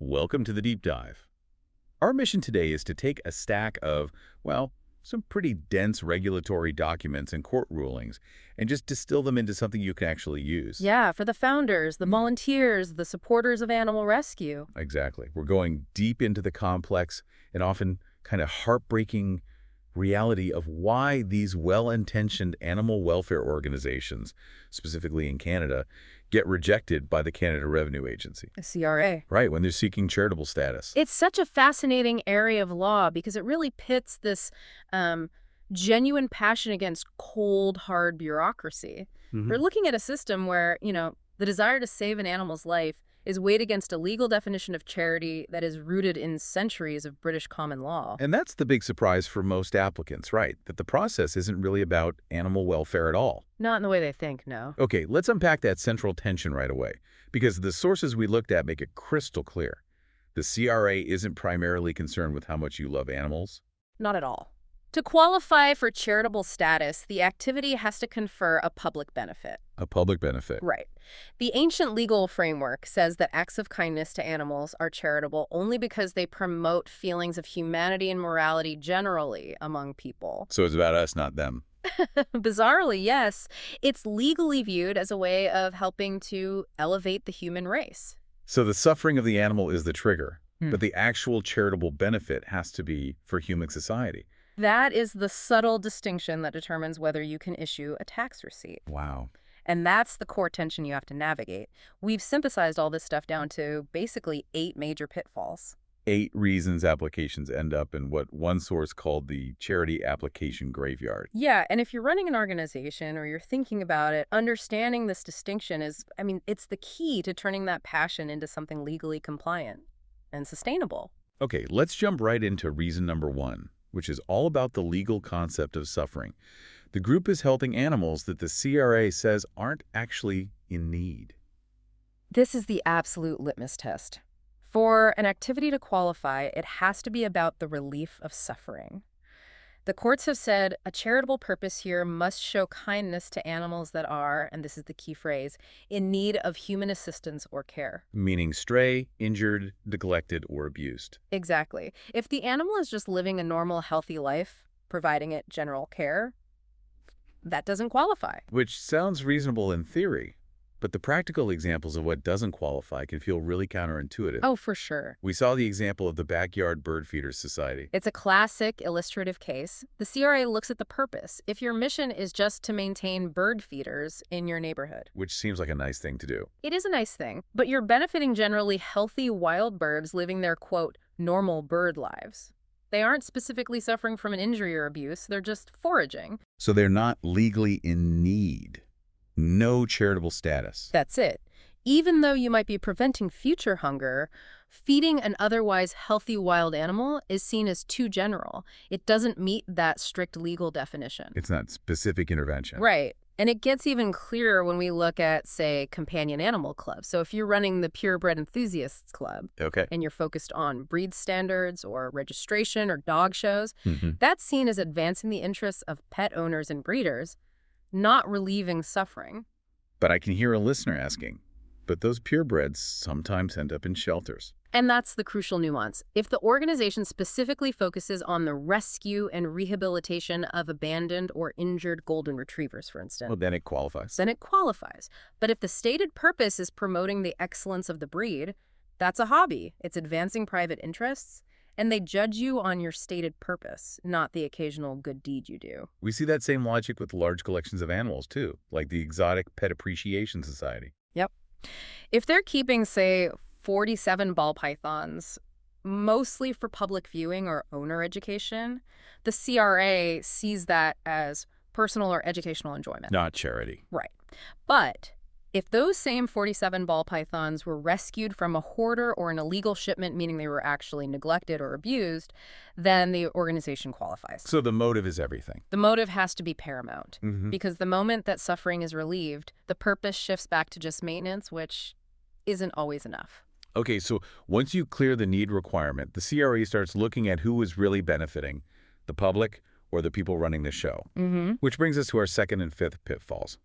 Welcome to the deep dive. Our mission today is to take a stack of, well, some pretty dense regulatory documents and court rulings and just distill them into something you can actually use. Yeah, for the founders, the volunteers, the supporters of animal rescue. Exactly. We're going deep into the complex and often kind of heartbreaking reality of why these well-intentioned animal welfare organizations, specifically in Canada, get rejected by the Canada Revenue Agency. The CRA. Right, when they're seeking charitable status. It's such a fascinating area of law because it really pits this genuine passion against cold, hard bureaucracy. We're looking at a system where, the desire to save an animal's life is weighed against a legal definition of charity that is rooted in centuries of British common law. And that's the big surprise for most applicants, right? That the process isn't really about animal welfare at all. Not in the way they think, no. Okay, let's unpack that central tension right away, because the sources we looked at make it crystal clear. The CRA isn't primarily concerned with how much you love animals. Not at all. To qualify for charitable status, the activity has to confer a public benefit. A public benefit. Right. The ancient legal framework says that acts of kindness to animals are charitable only because they promote feelings of humanity and morality generally among people. So it's about us, not them. Bizarrely, yes. It's legally viewed as a way of helping to elevate the human race. So the suffering of the animal is the trigger, but the actual charitable benefit has to be for human society. That is the subtle distinction that determines whether you can issue a tax receipt. Wow. And that's the core tension you have to navigate. We've synthesized all this stuff down to basically 8 major pitfalls. 8 reasons applications end up in what one source called the charity application graveyard. Yeah, and if you're running an organization or you're thinking about it, understanding this distinction is, it's the key to turning that passion into something legally compliant and sustainable. Okay, let's jump right into reason number 1, which is all about the legal concept of suffering. The group is helping animals that the CRA says aren't actually in need. This is the absolute litmus test. For an activity to qualify, it has to be about the relief of suffering. The courts have said a charitable purpose here must show kindness to animals that are, and this is the key phrase, in need of human assistance or care. Meaning stray, injured, neglected, or abused. Exactly. If the animal is just living a normal, healthy life, providing it general care, that doesn't qualify. Which sounds reasonable in theory, but the practical examples of what doesn't qualify can feel really counterintuitive. Oh, for sure. We saw the example of the Backyard Bird Feeders Society. It's a classic illustrative case. The CRA looks at the purpose. If your mission is just to maintain bird feeders in your neighborhood. Which seems like a nice thing to do. It is a nice thing, but you're benefiting generally healthy wild birds living their, quote, normal bird lives. They aren't specifically suffering from an injury or abuse. They're just foraging. So they're not legally in need. No charitable status. That's it. Even though you might be preventing future hunger, feeding an otherwise healthy wild animal is seen as too general. It doesn't meet that strict legal definition. It's not specific intervention. Right. And it gets even clearer when we look at, say, companion animal clubs. So if you're running the Purebred Enthusiasts Club and you're focused on breed standards or registration or dog shows, that's seen as advancing the interests of pet owners and breeders, not relieving suffering. But I can hear a listener asking, but those purebreds sometimes end up in shelters. And that's the crucial nuance. If the organization specifically focuses on the rescue and rehabilitation of abandoned or injured golden retrievers, for instance, Well, then it qualifies. But if the stated purpose is promoting the excellence of the breed, that's a hobby. It's advancing private interests. And they judge you on your stated purpose, not the occasional good deed you do. We see that same logic with large collections of animals, too, like the Exotic Pet Appreciation Society. Yep. If they're keeping, say, 47 ball pythons, mostly for public viewing or owner education, the CRA sees that as personal or educational enjoyment. Not charity. Right. But if those same 47 ball pythons were rescued from a hoarder or an illegal shipment, meaning they were actually neglected or abused, then the organization qualifies. So the motive is everything. The motive has to be paramount, because the moment that suffering is relieved, the purpose shifts back to just maintenance, which isn't always enough. Okay, so once you clear the need requirement, the CRA starts looking at who is really benefiting, the public or the people running the show. Which brings us to our second and fifth pitfalls.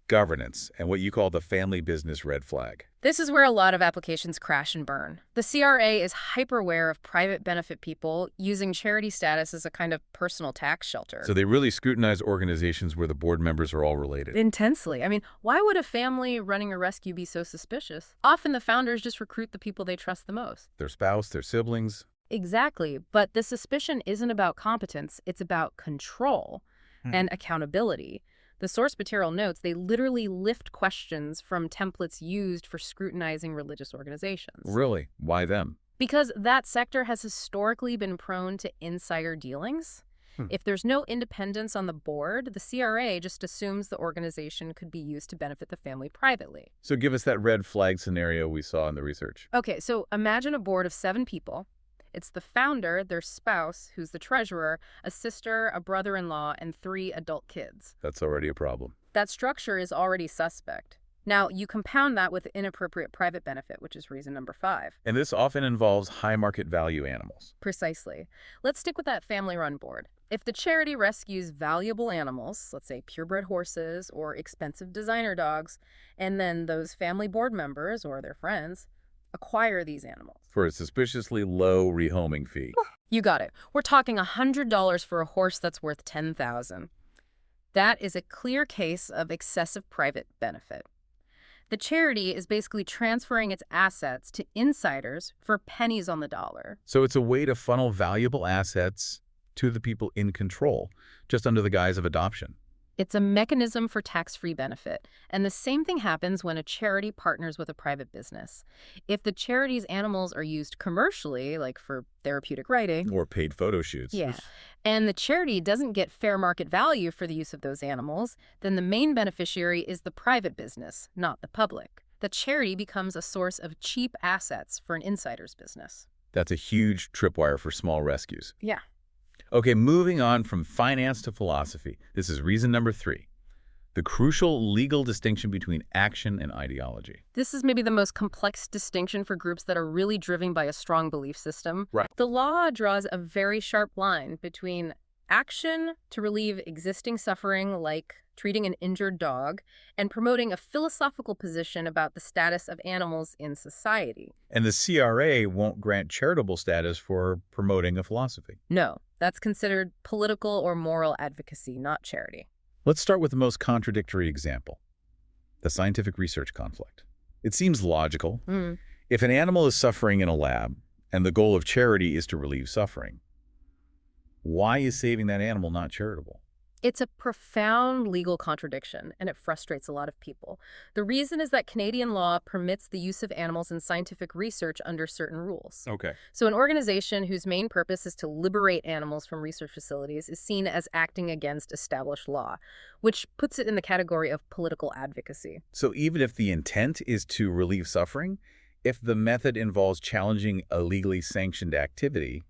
Governance and what you call the family business red flag. This is where a lot of applications crash and burn. The CRA is hyper-aware of private benefit people using charity status as a kind of personal tax shelter. So they really scrutinize organizations where the board members are all related. Intensely. I mean, why would a family running a rescue be so suspicious? Often the founders just recruit the people they trust the most. Their spouse, their siblings. Exactly. But the suspicion isn't about competence. It's about control and accountability. The source material notes they literally lift questions from templates used for scrutinizing religious organizations. Really? Why them? Because that sector has historically been prone to insider dealings. If there's no independence on the board, the CRA just assumes the organization could be used to benefit the family privately. So give us that red flag scenario we saw in the research. Okay, so imagine a board of 7 people. It's the founder, their spouse, who's the treasurer, a sister, a brother-in-law, and 3 adult kids. That's already a problem. That structure is already suspect. Now, you compound that with inappropriate private benefit, which is reason number 5. And this often involves high market value animals. Precisely. Let's stick with that family-run board. If the charity rescues valuable animals, let's say purebred horses or expensive designer dogs, and then those family board members or their friends acquire these animals For a suspiciously low rehoming fee. You got it. We're talking $100 for a horse that's worth $10,000. That is a clear case of excessive private benefit. The charity is basically transferring its assets to insiders for pennies on the dollar. So it's a way to funnel valuable assets to the people in control, just under the guise of adoption. It's a mechanism for tax-free benefit. And the same thing happens when a charity partners with a private business. If the charity's animals are used commercially, like for therapeutic writing, Or paid photo shoots. and the charity doesn't get fair market value for the use of those animals, then the main beneficiary is the private business, not the public. The charity becomes a source of cheap assets for an insider's business. That's a huge tripwire for small rescues. Yeah. Okay, moving on from finance to philosophy. This is reason number 3. The crucial legal distinction between action and ideology. This is maybe the most complex distinction for groups that are really driven by a strong belief system. Right. The law draws a very sharp line between action to relieve existing suffering, like treating an injured dog, and promoting a philosophical position about the status of animals in society. And the CRA won't grant charitable status for promoting a philosophy. No, that's considered political or moral advocacy, not charity. Let's start with the most contradictory example, the scientific research conflict. It seems logical. If an animal is suffering in a lab, and the goal of charity is to relieve suffering, why is saving that animal not charitable? It's a profound legal contradiction, and it frustrates a lot of people. The reason is that Canadian law permits the use of animals in scientific research under certain rules. Okay. So an organization whose main purpose is to liberate animals from research facilities is seen as acting against established law, which puts it in the category of political advocacy. So even if the intent is to relieve suffering, if the method involves challenging a legally sanctioned activity,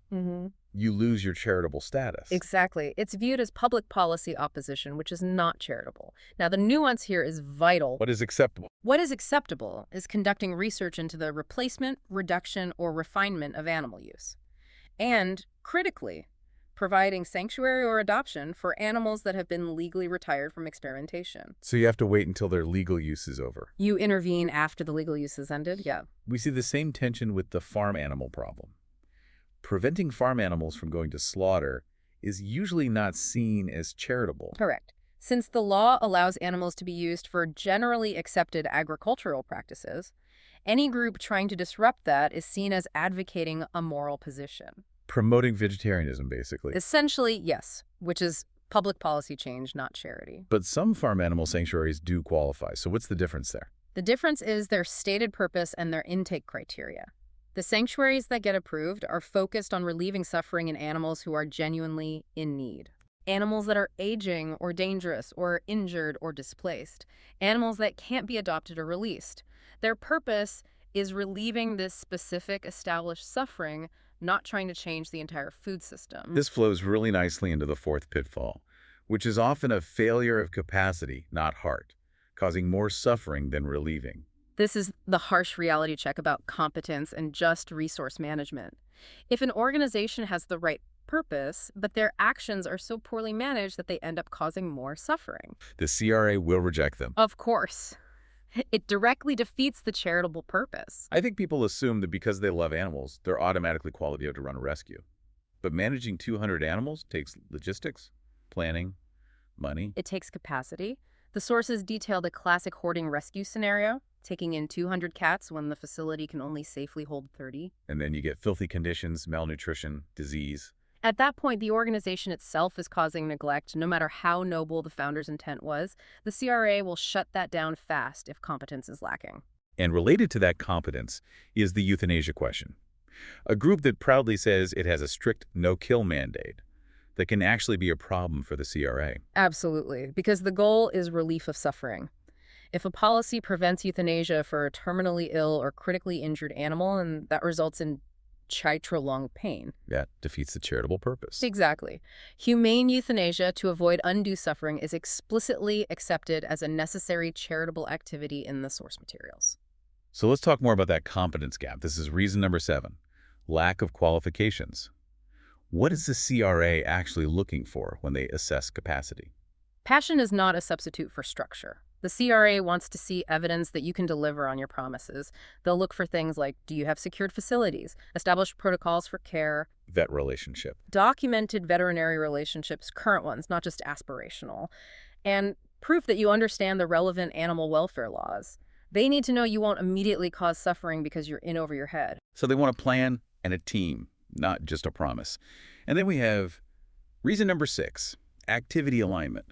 you lose your charitable status. Exactly. It's viewed as public policy opposition, which is not charitable. Now, the nuance here is vital. What is acceptable? What is acceptable is conducting research into the replacement, reduction, or refinement of animal use. And, critically, providing sanctuary or adoption for animals that have been legally retired from experimentation. So you have to wait until their legal use is over. You intervene after the legal use is ended? Yeah. We see the same tension with the farm animal problem. Preventing farm animals from going to slaughter is usually not seen as charitable. Correct. Since the law allows animals to be used for generally accepted agricultural practices, any group trying to disrupt that is seen as advocating a moral position. Promoting vegetarianism, basically. Essentially, yes, which is public policy change, not charity. But some farm animal sanctuaries do qualify. So what's the difference there? The difference is their stated purpose and their intake criteria. The sanctuaries that get approved are focused on relieving suffering in animals who are genuinely in need. Animals that are aging or dangerous or injured or displaced. Animals that can't be adopted or released. Their purpose is relieving this specific established suffering, not trying to change the entire food system. This flows really nicely into the 4th pitfall, which is often a failure of capacity, not heart, causing more suffering than relieving. This is the harsh reality check about competence and just resource management. If an organization has the right purpose, but their actions are so poorly managed that they end up causing more suffering. The CRA will reject them. Of course. It directly defeats the charitable purpose. I think people assume that because they love animals, they're automatically qualified to run a rescue. But managing 200 animals takes logistics, planning, money. It takes capacity. The sources detailed a classic hoarding rescue scenario, taking in 200 cats when the facility can only safely hold 30. And then you get filthy conditions, malnutrition, disease. At that point, the organization itself is causing neglect. No matter how noble the founder's intent was, the CRA will shut that down fast if competence is lacking. And related to that competence is the euthanasia question. A group that proudly says it has a strict no-kill mandate that can actually be a problem for the CRA. Absolutely, because the goal is relief of suffering. If a policy prevents euthanasia for a terminally ill or critically injured animal, and that results in long pain. That defeats the charitable purpose. Exactly. Humane euthanasia to avoid undue suffering is explicitly accepted as a necessary charitable activity in the source materials. So let's talk more about that competence gap. This is reason number 7, lack of qualifications. What is the CRA actually looking for when they assess capacity? Passion is not a substitute for structure. The CRA wants to see evidence that you can deliver on your promises. They'll look for things like, do you have secured facilities, established protocols for care, Vet relationship. documented veterinary relationships, current ones, not just aspirational, and proof that you understand the relevant animal welfare laws. They need to know you won't immediately cause suffering because you're in over your head. So they want a plan and a team, not just a promise. And then we have reason number 6, activity alignment.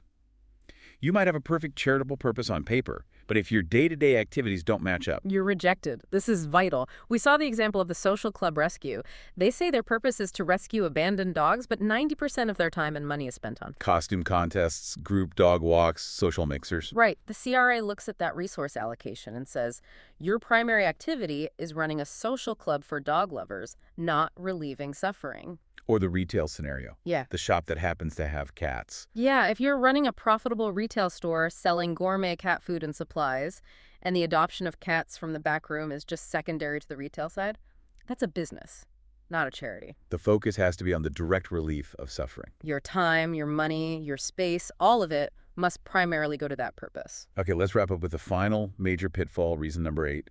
You might have a perfect charitable purpose on paper, but if your day-to-day activities don't match up, You're rejected. This is vital. We saw the example of the social club rescue. They say their purpose is to rescue abandoned dogs, but 90% of their time and money is spent on. costume contests, group dog walks, social mixers. Right. The CRA looks at that resource allocation and says, your primary activity is running a social club for dog lovers, not relieving suffering. Or the retail scenario, Yeah. the shop that happens to have cats. Yeah, if you're running a profitable retail store selling gourmet cat food and supplies, and the adoption of cats from the back room is just secondary to the retail side, that's a business, not a charity. The focus has to be on the direct relief of suffering. Your time, your money, your space, all of it must primarily go to that purpose. Okay, let's wrap up with the final major pitfall, reason number 8,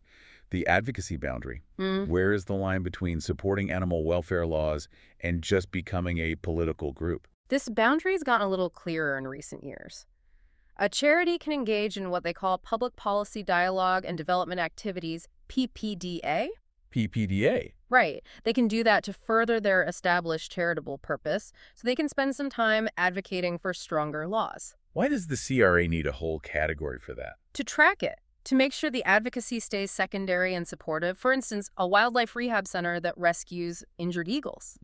the advocacy boundary. Where is the line between supporting animal welfare laws and just becoming a political group? This boundary's gotten a little clearer in recent years. A charity can engage in what they call public policy dialogue and development activities, PPDA. PPDA. Right. They can do that to further their established charitable purpose, so they can spend some time advocating for stronger laws. Why does the CRA need a whole category for that? To track it, to make sure the advocacy stays secondary and supportive. For instance, a wildlife rehab center that rescues injured eagles.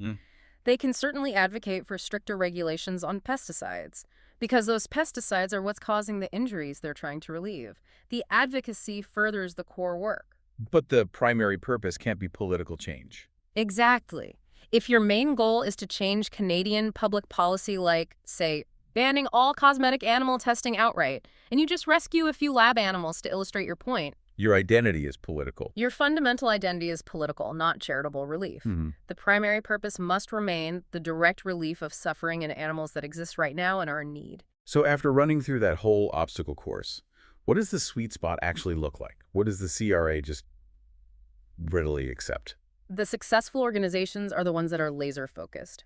They can certainly advocate for stricter regulations on pesticides, because those pesticides are what's causing the injuries they're trying to relieve. The advocacy furthers the core work. But the primary purpose can't be political change. Exactly. If your main goal is to change Canadian public policy like, say, banning all cosmetic animal testing outright, and you just rescue a few lab animals to illustrate your point, Your identity is political. your fundamental identity is political, not charitable relief. The primary purpose must remain the direct relief of suffering in animals that exist right now and are in need. So after running through that whole obstacle course, what does the sweet spot actually look like? What does the CRA just readily accept? The successful organizations are the ones that are laser-focused.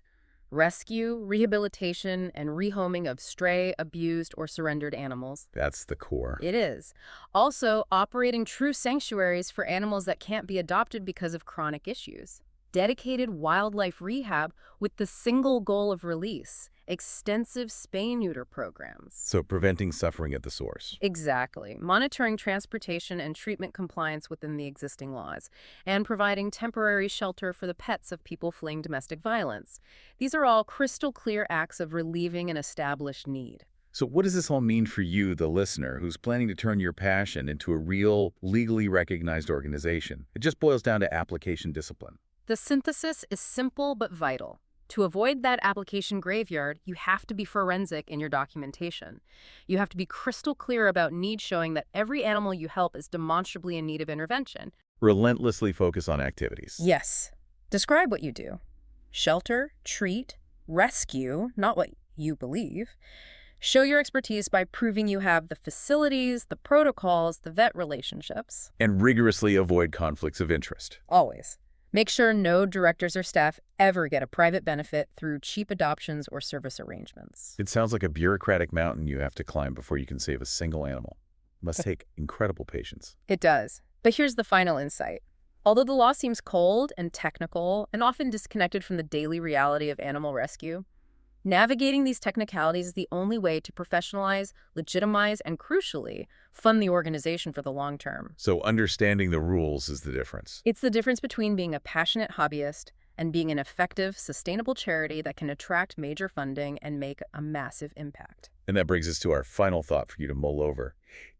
Rescue, rehabilitation, and rehoming of stray, abused, or surrendered animals. That's the core. It is. Also, operating true sanctuaries for animals that can't be adopted because of chronic issues. Dedicated wildlife rehab with the single goal of release. Extensive spay-neuter programs. So preventing suffering at the source. Exactly. Monitoring transportation and treatment compliance within the existing laws, and providing temporary shelter for the pets of people fleeing domestic violence. These are all crystal clear acts of relieving an established need. So what does this all mean for you, the listener, who's planning to turn your passion into a real, legally recognized organization? It just boils down to application discipline. The synthesis is simple but vital. To avoid that application graveyard, you have to be forensic in your documentation. You have to be crystal clear about need, showing that every animal you help is demonstrably in need of intervention. Relentlessly focus on activities. Yes. Describe what you do. Shelter, treat, rescue, not what you believe. Show your expertise by proving you have the facilities, the protocols, the vet relationships. And rigorously avoid conflicts of interest. Always. Make sure no directors or staff ever get a private benefit through cheap adoptions or service arrangements. It sounds like a bureaucratic mountain you have to climb before you can save a single animal. Must take incredible patience. It does. But here's the final insight. Although the law seems cold and technical and often disconnected from the daily reality of animal rescue, navigating these technicalities is the only way to professionalize, legitimize, and crucially, fund the organization for the long term. So understanding the rules is the difference. It's the difference between being a passionate hobbyist and being an effective, sustainable charity that can attract major funding and make a massive impact. And that brings us to our final thought for you to mull over.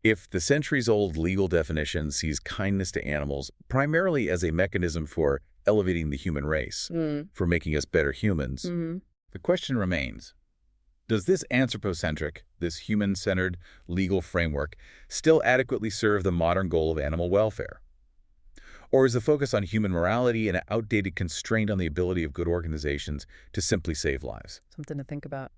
If the centuries-old legal definition sees kindness to animals primarily as a mechanism for elevating the human race, for making us better humans, the question remains, does this anthropocentric, this human-centered legal framework still adequately serve the modern goal of animal welfare? Or is the focus on human morality an outdated constraint on the ability of good organizations to simply save lives? Something to think about.